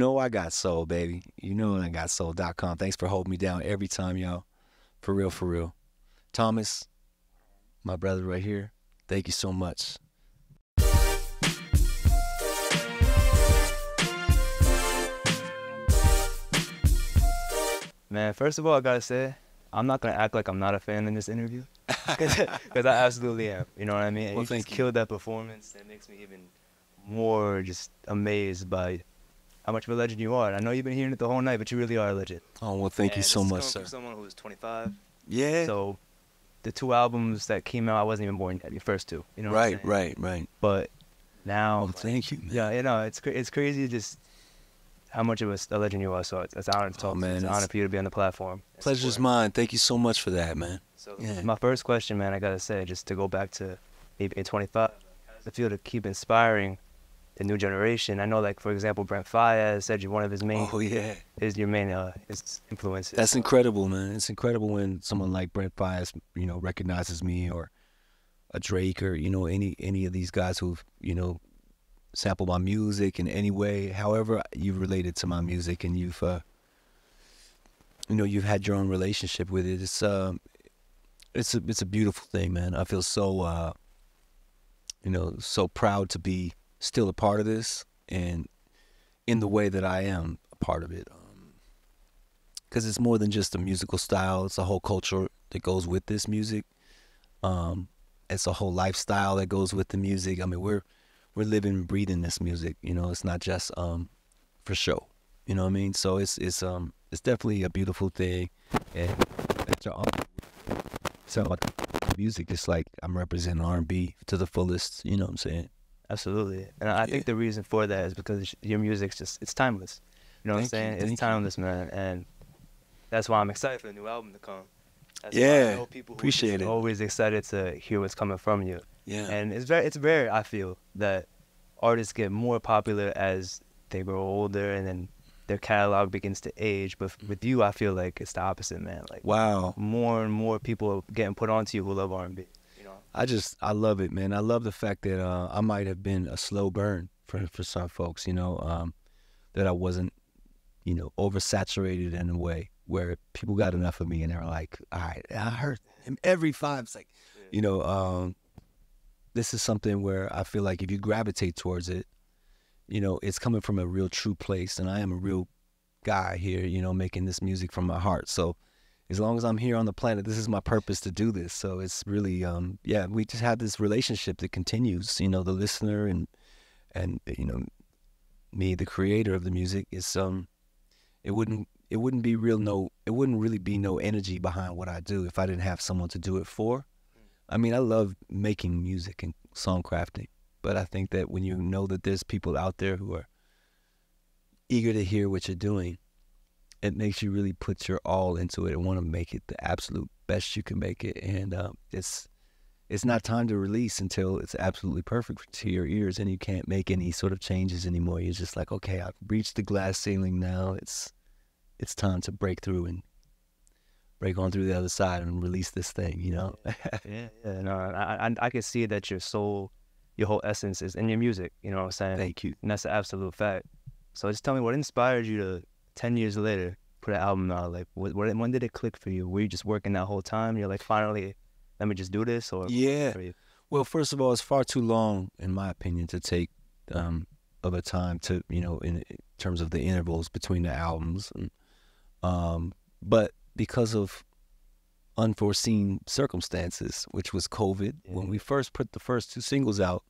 know I got soul, baby. You know I got soul.com. Thanks for holding me down every time, y'all. For real, for real. Thomas, my brother right here, thank you so much. Man, first of all, I gotta say, I'm not gonna act like I'm not a fan in this interview, because I absolutely am. You know what I mean? And Well, you thank just you. killed that performance. That makes me even more just amazed by how much of a legend you are. I know you've been hearing it the whole night, but you really are a legend. Oh, well, thank you And so this is much, coming sir. from someone who was 25. Yeah. So the 2 albums that came out, I wasn't even born yet. The first 2, you know. What I'm saying? Right. But now, Well, thank you, man. yeah, you know, it's crazy just how much of a legend you are. So it's an honor to talk to you. man, It's an honor for you to be on the platform. and Pleasure's support. mine. Thank you so much for that, man. So Yeah. my first question, man, I gotta say, just to go back to maybe in 25, how does it feel to keep inspiring the new generation? I know, like, for example, Brent Faiyaz said you're one of his main, Oh, yeah. his influences. That's incredible, man. It's incredible when someone like Brent Faiyaz, recognizes me, or a Drake, or any of these guys who've sampled my music in any way, however you've related to my music, and you've had your own relationship with it. It's a beautiful thing, man. I feel so so proud to be still a part of this, and in the way that I am a part of it. Because it's more than just a musical style. It's a whole culture that goes with this music. It's a whole lifestyle that goes with the music. I mean, we're living and breathing this music. It's not just for show. You know what I mean? So it's definitely a beautiful thing, and it's an honor. So like music, it's like I'm representing R&B to the fullest. You know what I'm saying? Absolutely. And I think the reason for that is because your music's it's timeless. You know what I'm saying? Thank you. It's timeless, man. And that's why I'm excited for the new album to come. That's why Yeah, I know people who appreciate just it. always excited to hear what's coming from you. Yeah. And it's rare, I feel, that artists get more popular as they grow older and then their catalog begins to age. But with you, I feel like it's the opposite, man. Like, Wow. more and more people are getting put onto you who love R&B. You know? I love it, man. I love the fact that I might have been a slow burn for some folks, that I wasn't, oversaturated in a way where people got enough of me and they were like, all right, I heard him every 5 seconds. This is something where I feel like if you gravitate towards it, it's coming from a real true place, and I am a real guy here, making this music from my heart. So as long as I'm here on the planet, this is my purpose to do this. So it's really, we just have this relationship that continues, the listener and me, the creator of the music. Is it wouldn't really be no energy behind what I do if I didn't have someone to do it for. I mean, I love making music and songcrafting, but I think that when you know that there's people out there who are eager to hear what you're doing, it makes you really put your all into it and want to make it the absolute best you can make it. And it's not time to release until it's absolutely perfect to your ears, and you can't make any sort of changes anymore. You're just like, okay, I've reached the glass ceiling now. It's time to break through and break on through the other side and release this thing, Yeah, no, I can see that your soul, your whole essence is in your music, you know what I'm saying? Thank you. And that's an absolute fact. So just tell me, what inspired you to, 10 years later, put an album out? Like, when did it click for you? Were you just working that whole time? You're like, finally, let me just do this? Or Yeah. Well, first of all, it's far too long, in my opinion, to take of a time to, in terms of the intervals between the albums. But because of unforeseen circumstances, which was COVID, when we first put the first 2 singles out,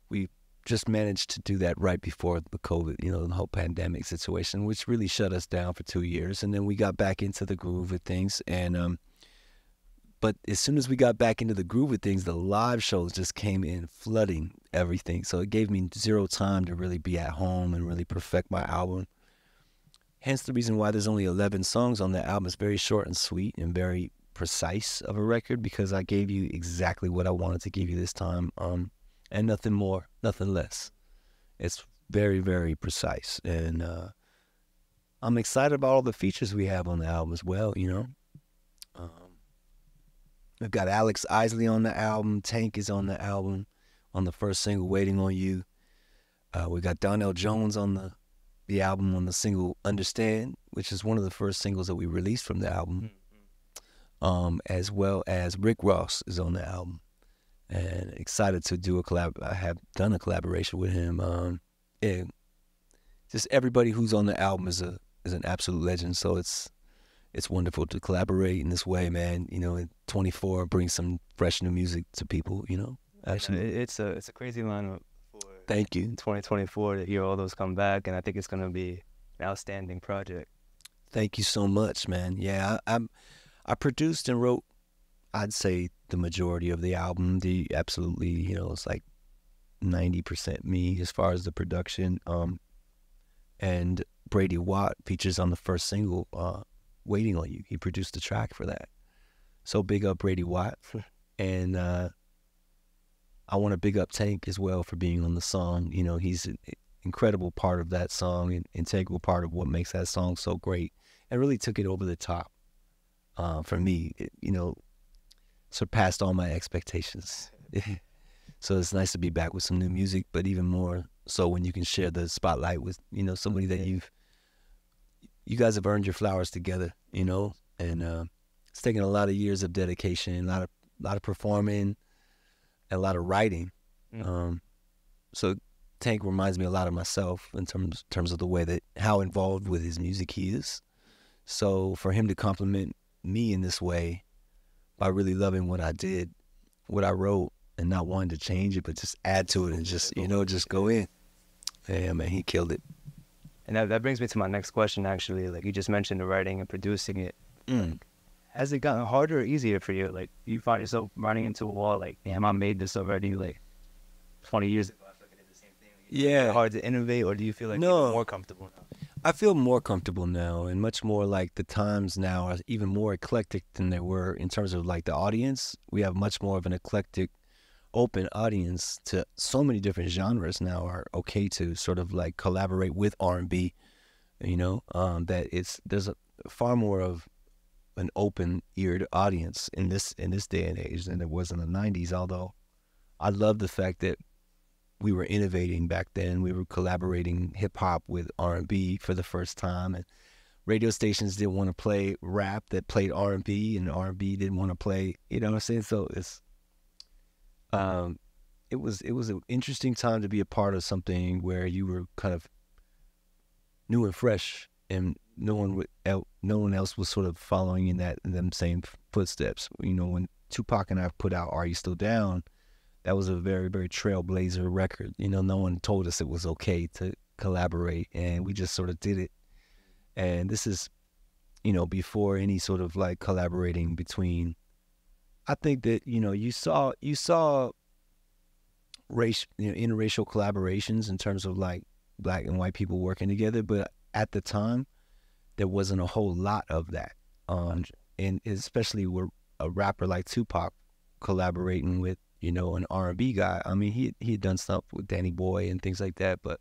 we just managed to do that right before the COVID, the whole pandemic situation, which really shut us down for 2 years. And then we got back into the groove of things. And but as soon as we got back into the groove of things, the live shows just came in flooding everything. So it gave me 0 time to really be at home and really perfect my album. Hence the reason why there's only 11 songs on the album. It's very short and sweet and very precise of a record, because I gave you exactly what I wanted to give you this time, and nothing more, nothing less. It's very, very precise, and I'm excited about all the features we have on the album as well. We've got Alex Isley on the album. Tank is on the album on the first single, Waiting on You. We got Donnell Jones on the the album on the single Understand, which is one of the first singles that we released from the album, as well as Rick Ross is on the album. And excited to do a collab. I have done a collaboration with him. And just everybody who's on the album is an absolute legend. So it's wonderful to collaborate in this way, man. You know, in 24, bring some fresh new music to people. You know, absolutely. It's a crazy lineup for thank you 2024 to hear all those come back, and I think it's gonna be an outstanding project. Thank you so much, man. Yeah, I produced and wrote, I'd say, the majority of the album. Absolutely, you know, it's like 90% me as far as the production. And Brady Watt features on the first single, Waiting on You. He produced the track for that. So big up Brady Watt. And I want to big up Tank as well for being on the song. You know, he's an incredible part of that song, and integral part of what makes that song so great, and really took it over the top. For me, you know, surpassed all my expectations. So it's nice to be back with some new music, but even more so when you can share the spotlight with, you know, somebody that you guys have earned your flowers together, you know, and it's taken a lot of years of dedication, a lot of performing, and a lot of writing. So Tank reminds me a lot of myself in terms of the way that how involved with his music he is. So for him to compliment me in this way by really loving what I did, what I wrote, and not wanting to change it, but just add to it and just, you know, just go in. Yeah, man, he killed it. And that brings me to my next question, actually. Like, you just mentioned the writing and producing it. Like, has it gotten harder or easier for you? Like, you find yourself running into a wall, like, damn, I made this already, like, 20 years ago. I feel like I did the same thing. Yeah. Hard to innovate, or do you feel like you're more comfortable now? I feel more comfortable now, and much more like the times now are even more eclectic than they were in terms of like the audience. We have much more of an eclectic, open audience to so many different genres now are okay to sort of like collaborate with R&B, you know, that there's a far more of an open-eared audience in this day and age than there was in the 90s. Although I love the fact that we were innovating back then. We were collaborating hip-hop with R&B for the first time, and radio stations didn't want to play rap that played R&B, and R&B didn't want to play, you know what I'm saying? So it was an interesting time to be a part of something where you were kind of new and fresh, and no one else was sort of following in them same footsteps. You know, when Tupac and I put out "Are You Still Down," that was a very, very trailblazer record. You know, no one told us it was okay to collaborate, and we just sort of did it. And this is, you know, before any sort of like collaborating between. I think that, you know, you saw race, you know, interracial collaborations in terms of like black and white people working together, but at the time there wasn't a whole lot of that. And especially with a rapper like Tupac collaborating with, you know, an R&B guy. I mean, he had done stuff with Danny Boy and things like that, but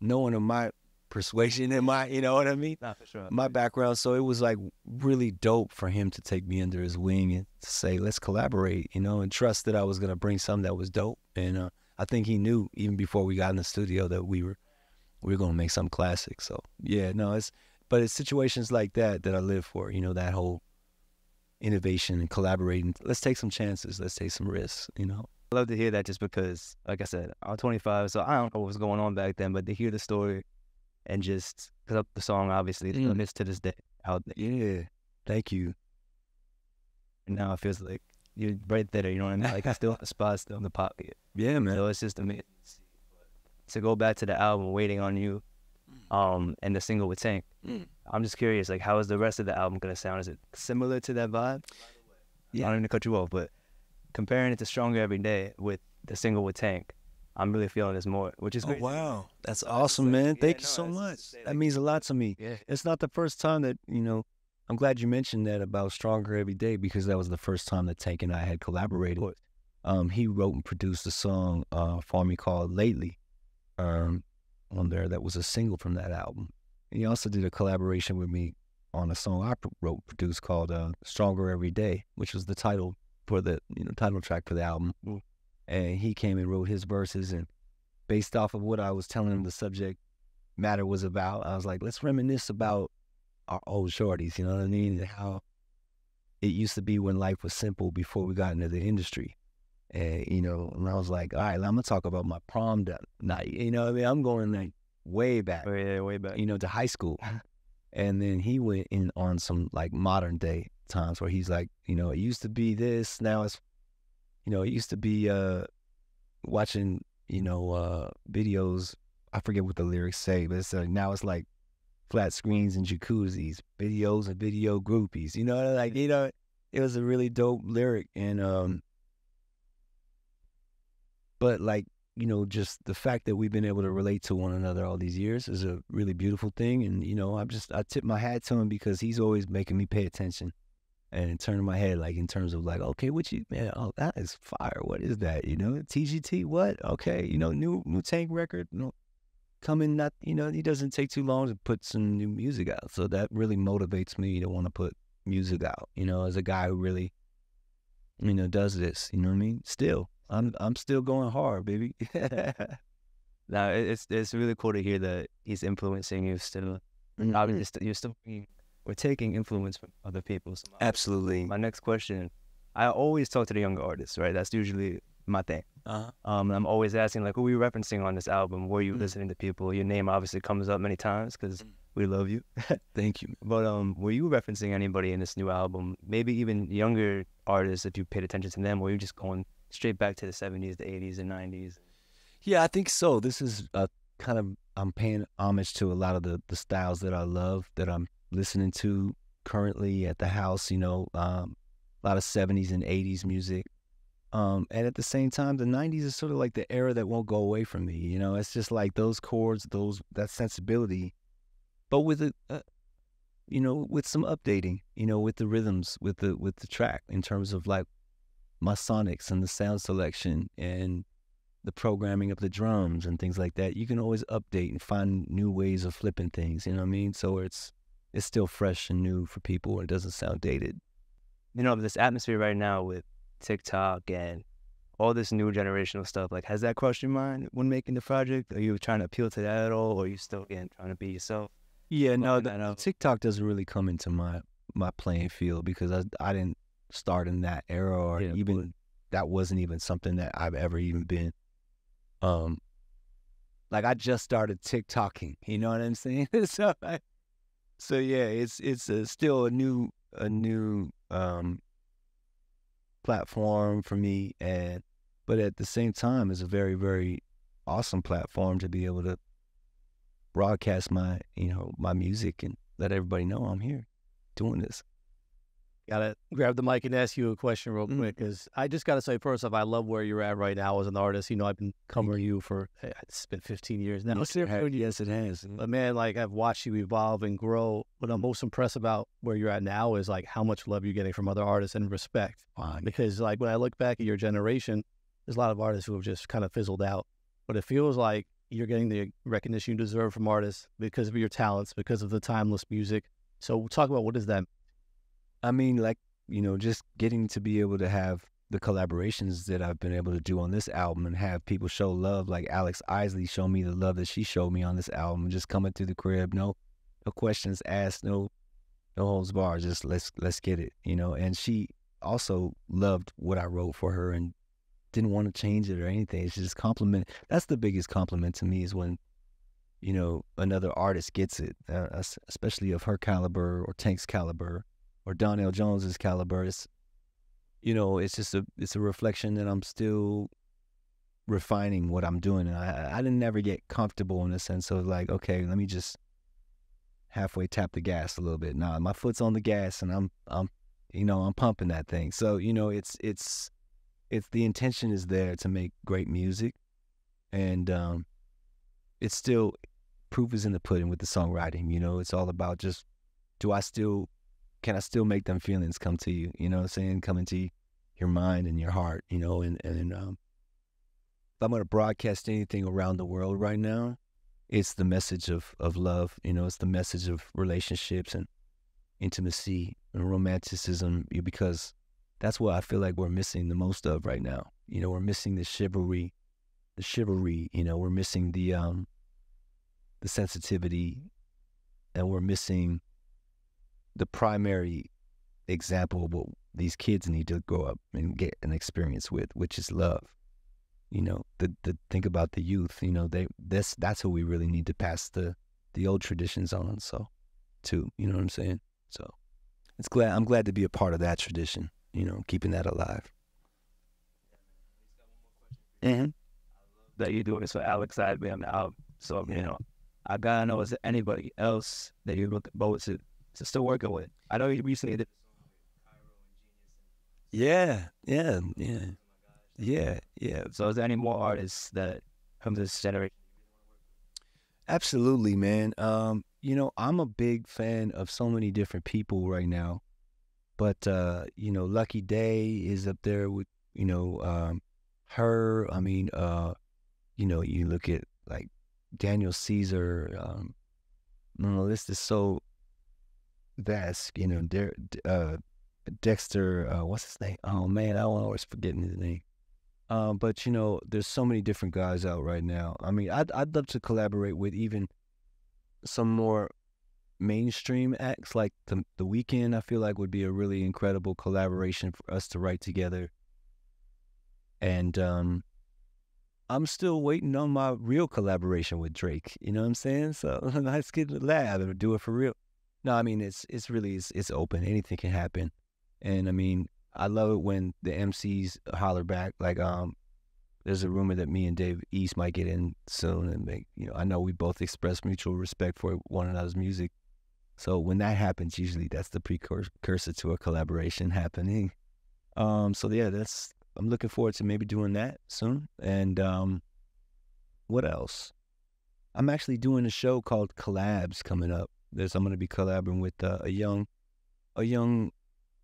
no one of my persuasion and my, you know what I mean? Nah, for sure. My background. So it was like really dope for him to take me under his wing and say, let's collaborate, you know, and trust that I was going to bring something that was dope. And I think he knew even before we got in the studio that we were going to make some classic. So yeah, no, but it's situations like that I live for, you know, that whole innovation and collaborating. Let's take some chances. Let's take some risks, you know. I love to hear that, just because, like I said, I'm 25, so I don't know what was going on back then, but to hear the story and just, because the song obviously is to this day out there. Yeah, thank you. And now it feels like you're right there, you know what I mean? Like, still in the spot, still in the pocket. Yeah, man. So it's just amazing to see. But to go back to the album, Waiting on You, and the single with Tank, I'm just curious, like, how is the rest of the album going to sound? Is it similar to that vibe? Yeah. I don't mean to cut you off, but comparing it to Stronger Every Day with the single with Tank, I'm really feeling this more, which is great. Oh, wow. That's awesome, man. Thank you so much. That means a lot to me. Yeah. It's not the first time that, you know, I'm glad you mentioned that about Stronger Every Day, because that was the first time that Tank and I had collaborated. He wrote and produced a song for me called Lately on there that was a single from that album. And he also did a collaboration with me on a song I wrote, produced called Stronger Every Day, which was the title for the, you know, title track for the album. And he came and wrote his verses, and based off of what I was telling him the subject matter was about. I was like, let's reminisce about our old shorties, you know what I mean? And how it used to be when life was simple before we got into the industry. And, you know, and I was like, all right, I'm going to talk about my prom night. You know what I mean? I'm going like way back. Oh, yeah, way back. You know, to high school. And then he went in on some like modern day times where he's like, you know, it used to be this, now it's, you know, it used to be watching, you know, videos. I forget what the lyrics say, but it's now it's like flat screens and jacuzzis, videos and video groupies. You know, like, you know, it was a really dope lyric. And but like, you know, just the fact that we've been able to relate to one another all these years is a really beautiful thing. And, you know, I tip my hat to him because he's always making me pay attention and turning my head, like, in terms of like, okay, what you, man, oh, that is fire. What is that? You know, TGT, what? Okay. You know, new Tank record, you know, coming, not, you know, he doesn't take too long to put some new music out. So that really motivates me to want to put music out, you know, as a guy who really, you know, does this, you know what I mean? Still. I'm still going hard, baby. Now it's really cool to hear that he's influencing you still. Obviously, you're still we're taking influence from other people. So Absolutely. My next question, I always talk to the younger artists, right? That's usually my thing. I'm always asking like, who are you referencing on this album? Were you listening to people? Your name obviously comes up many times because we love you. Thank you. But were you referencing anybody in this new album? Maybe even younger artists if you paid attention to them, or were you just going straight back to the 70s, the 80s, and 90s? Yeah, I think so. This is kind of, I'm paying homage to a lot of the styles that I love, that I'm listening to currently at the house, you know, a lot of 70s and 80s music. And at the same time, the 90s is sort of like the era that won't go away from me. You know, it's just like those chords, that sensibility, but with it, you know, with some updating, you know, with the rhythms, with the track, in terms of like my sonics and the sound selection and the programming of the drums and things like that. You can always update and find new ways of flipping things, you know what I mean? So it's still fresh and new for people, and it doesn't sound dated. You know, this atmosphere right now with TikTok and all this new generational stuff, like, has that crossed your mind when making the project? Are you trying to appeal to that at all, or are you still, again, trying to be yourself? Yeah, no, TikTok doesn't really come into my playing field because I didn't start in that era, or even that wasn't even something that I've ever even been. Like, I just started TikToking, you know what I'm saying? So yeah, it's still a new platform for me, but at the same time, it's a very, very awesome platform to be able to broadcast my music and let everybody know I'm here doing this. Gotta grab the mic and ask you a question real quick, because I just gotta say, first off, I love where you're at right now as an artist. You know, I've been covering you for, it's been 15 years now. Yes, it has. But man, like, I've watched you evolve and grow. What I'm most impressed about where you're at now is like how much love you're getting from other artists and respect. Because like when I look back at your generation, there's a lot of artists who have just kind of fizzled out. But it feels like you're getting the recognition you deserve from artists because of your talents, because of the timeless music. So talk about, what is that? I mean, like, you know, just getting to be able to have the collaborations that I've been able to do on this album and have people show love, like Alex Isley show me the love that she showed me on this album, just coming to the crib, no questions asked, no holds barred, just let's get it, you know. And she also loved what I wrote for her and didn't want to change it or anything. She just complimented. That's the biggest compliment to me, is when, you know, another artist gets it, especially of her caliber or Tank's caliber or Donnell Jones's caliber. It's, you know, it's just it's a reflection that I'm still refining what I'm doing. And I didn't ever get comfortable in the sense of like, okay, let me just halfway tap the gas a little bit. Nah, my foot's on the gas and I'm you know, I'm pumping that thing. So, you know, it's the intention is there to make great music, and it's still, proof is in the pudding with the songwriting. You know, it's all about just, can I still make them feelings come to you? You know what I'm saying? Come into your mind and your heart, you know, and if I'm going to broadcast anything around the world right now, it's the message of love. You know, it's the message of relationships and intimacy and romanticism, because that's what I feel like we're missing the most of right now. You know, we're missing the chivalry, you know, we're missing the the sensitivity, and we're missing the primary example of what these kids need to grow up and get an experience with, which is love. You know, the think about the youth. You know, that's who we really need to pass the old traditions on. So, too, you know what I'm saying? So, I'm glad to be a part of that tradition. You know, keeping that alive. Mm-hmm. That you do this for Alex side on the album. So you know, I gotta know, is there anybody else that you're looking forward to still working with? I know you recently did. Yeah. So is there any more artists that from this generation? Absolutely, man. You know, I'm a big fan of so many different people right now, but you know, Lucky Day is up there with, you know, her. I mean, you know, you look at like Daniel Caesar. The list is so vast. You know, Dexter. What's his name? Oh man, I'm always forgetting his name. But you know, there's so many different guys out right now. I mean, I'd love to collaborate with even some more mainstream acts, like the Weeknd. I feel like would be a really incredible collaboration for us to write together. And I'm still waiting on my real collaboration with Drake. You know what I'm saying? So let's get in the lab and do it for real. No, I mean it's really open. Anything can happen. And I mean, I love it when the MCs holler back. Like, there's a rumor that me and Dave East might get in soon, and make, you know, I know we both express mutual respect for one another's music. So when that happens, usually that's the precursor to a collaboration happening. So yeah, I'm looking forward to maybe doing that soon. And what else? I'm actually doing a show called Collabs coming up. I'm going to be collaborating with a young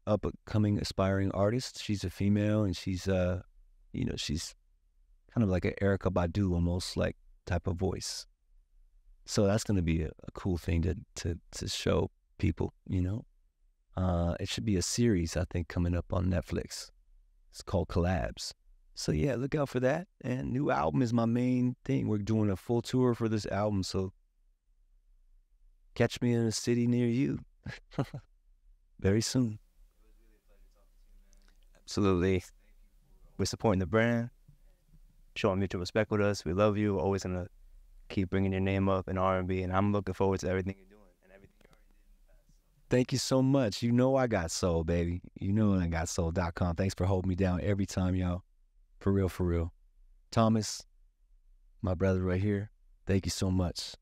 up-and-coming aspiring artist. She's a female, and she's you know, she's kind of like an Erykah Badu almost, like, type of voice. So that's going to be a cool thing to show people, you know. It should be a series, I think, coming up on Netflix. It's called Collabs. So yeah, look out for that. And new album is my main thing. We're doing a full tour for this album, so catch me in a city near you very soon. Absolutely. We're supporting the brand, showing mutual respect with us. We love you. We're always gonna keep bringing your name up in R&B, and I'm looking forward to everything you're doing and everything you already did in the past. Thank you so much. You know I got soul, baby. You know I got soul.com. Thanks for holding me down every time, y'all. For real, for real. Thomas, my brother right here, thank you so much.